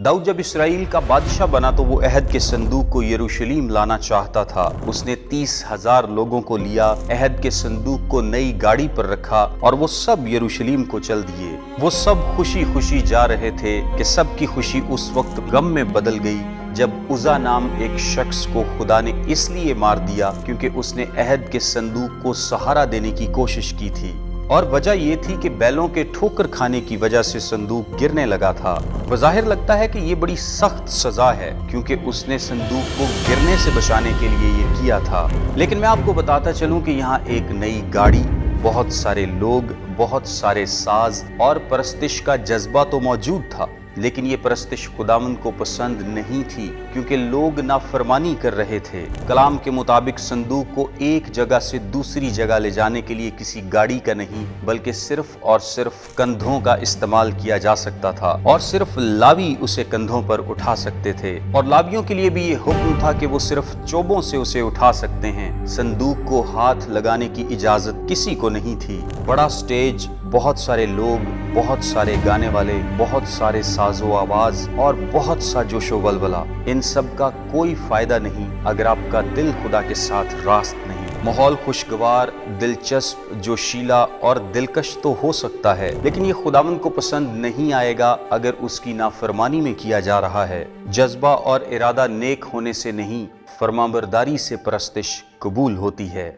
दाऊद जब इसराइल का बादशाह बना तो वो अहद के संदूक को यरूशलेम लाना चाहता था। उसने 30,000 लोगों को लिया, अहद के संदूक को नई गाड़ी पर रखा और वो सब यरूशलेम को चल दिए। वो सब खुशी खुशी जा रहे थे कि सबकी खुशी उस वक्त गम में बदल गई जब उज़ा नाम एक शख्स को खुदा ने इसलिए मार दिया क्योंकि उसने अहद के संदूक को सहारा देने की कोशिश की थी, और वजह ये थी कि बैलों के ठोकर खाने की वजह से संदूक गिरने लगा था। बज़ाहिर लगता है कि ये बड़ी सख्त सजा है क्योंकि उसने संदूक को गिरने से बचाने के लिए ये किया था। लेकिन मैं आपको बताता चलूं कि यहाँ एक नई गाड़ी, बहुत सारे लोग, बहुत सारे साज और परस्तिश का जज्बा तो मौजूद था, लेकिन ये परस्तिश खुदावंद को पसंद नहीं थी क्योंकि लोग नाफरमानी कर रहे थे। कलाम के मुताबिक संदूक को एक जगह से दूसरी जगह ले जाने के लिए किसी गाड़ी का नहीं बल्कि सिर्फ और सिर्फ कंधों का इस्तेमाल किया जा सकता था, और सिर्फ लावी उसे कंधों पर उठा सकते थे, और लावियों के लिए भी ये हुक्म था कि वो सिर्फ चोबों से उसे उठा सकते हैं। संदूक को हाथ लगाने की इजाजत किसी को नहीं थी। बड़ा स्टेज, बहुत सारे लोग, बहुत सारे गाने वाले, बहुत सारे साजो आवाज और बहुत सा जोशो वलवला, इन सब का कोई फायदा नहीं अगर आपका दिल खुदा के साथ रास्त नहीं। माहौल खुशगवार, दिलचस्प, जोशीला और दिलकश तो हो सकता है, लेकिन ये खुदावंद को पसंद नहीं आएगा अगर उसकी नाफरमानी में किया जा रहा है। जज्बा और इरादा नेक होने से नहीं, फरमाबरदारी से परस्तिश कबूल होती है।